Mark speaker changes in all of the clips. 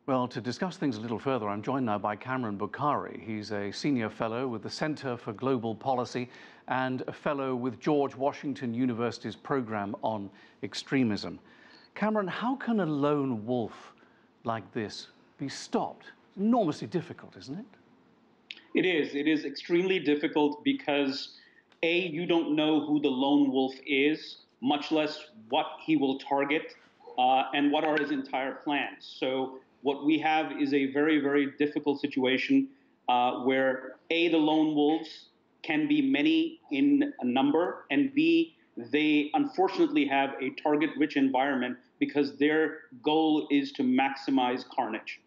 Speaker 1: Well, to discuss things a little further, I'm joined now by Kamran Bokhari. He's a senior fellow with the Center for Global Policy and a fellow with George Washington University's program on extremism. Kamran, how can a lone wolf like this be stopped? It's enormously difficult, isn't it?
Speaker 2: It is. It is extremely difficult because, A, you don't know who the lone wolf is, much less what he will target, and what are his entire plans. So what we have is a very, very difficult situation where, A, the lone wolves can be many in a number, and B, they unfortunately have a target-rich environment because their goal is to maximize carnage.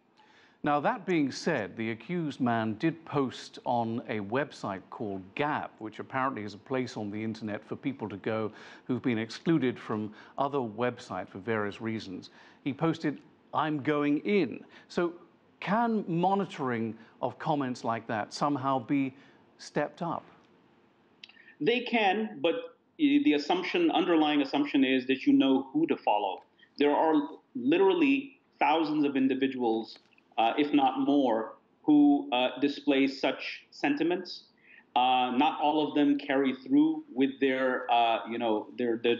Speaker 1: Now, that being said, the accused man did post on a website called Gap, which apparently is a place on the internet for people to go who've been excluded from other websites for various reasons. He posted, "I'm going in." So can monitoring of comments like that somehow be stepped up?
Speaker 2: They can, but the underlying assumption is that you know who to follow. There are literally thousands of individuals, if not more, who display such sentiments. Not all of them carry through with their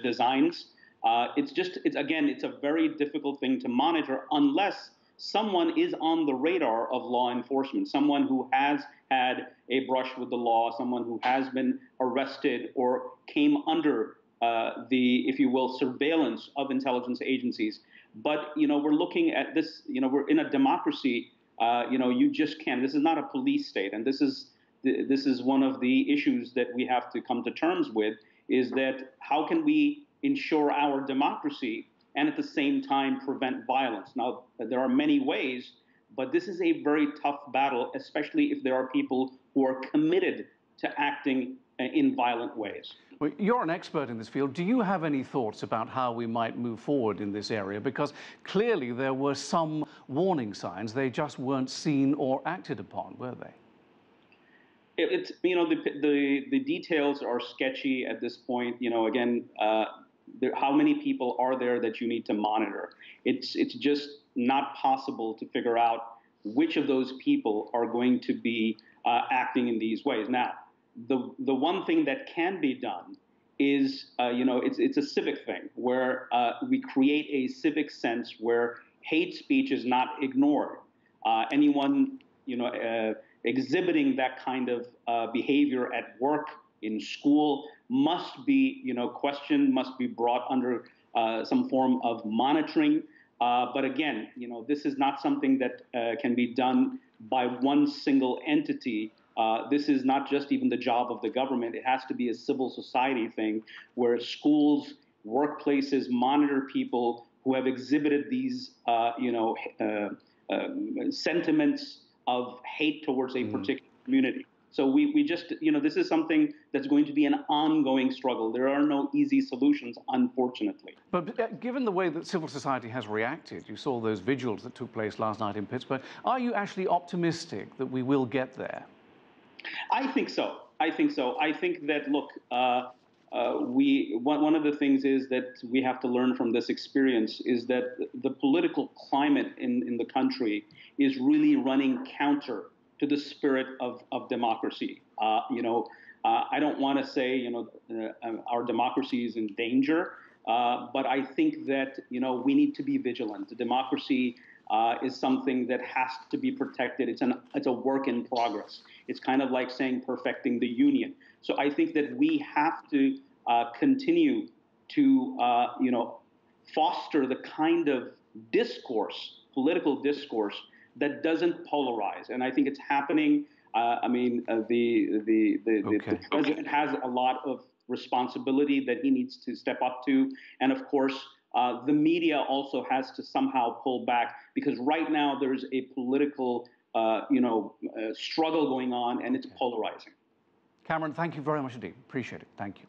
Speaker 2: designs. It's a very difficult thing to monitor unless someone is on the radar of law enforcement, someone who has had a brush with the law, someone who has been arrested or came under the, if you will, surveillance of intelligence agencies. But, we're looking at this, we're in a democracy, you just can't. This is not a police state. And this is one of the issues that we have to come to terms with, is that how can we ensure our democracy and at the same time prevent violence? Now, there are many ways, but this is a very tough battle, especially if there are people who are committed to acting in violent ways.
Speaker 1: Well, you're an expert in this field. Do you have any thoughts about how we might move forward in this area? Because clearly there were some warning signs. They just weren't seen or acted upon, were they?
Speaker 2: The details are sketchy at this point. How many people are there that you need to monitor? It's just not possible to figure out which of those people are going to be acting in these ways. Now, the one thing that can be done is, it's a civic thing where we create a civic sense where hate speech is not ignored. Anyone, exhibiting that kind of behavior at work, in school, must be, questioned, must be brought under some form of monitoring. But again, this is not something that can be done by one single entity. This is not just even the job of the government. It has to be a civil society thing where schools, workplaces monitor people who have exhibited these, sentiments of hate towards a particular community. So we just, this is something that's going to be an ongoing struggle. There are no easy solutions, unfortunately.
Speaker 1: But given the way that civil society has reacted, you saw those vigils that took place last night in Pittsburgh, are you actually optimistic that we will get there?
Speaker 2: I think so. I think that, look, one of the things is that we have to learn from this experience is that the political climate in the country is really running counter to the spirit of democracy. I don't want to say, our democracy is in danger, but I think that, we need to be vigilant. The democracy is something that has to be protected. It's a work in progress. It's kind of like saying perfecting the union. So I think that we have to continue to, foster the kind of discourse, political discourse, that doesn't polarize. And I think it's happening. The president has a lot of responsibility that he needs to step up to. And of course, the media also has to somehow pull back, because right now there's a political, struggle going on, and it's polarizing.
Speaker 1: Kamran, thank you very much indeed. Appreciate it. Thank you.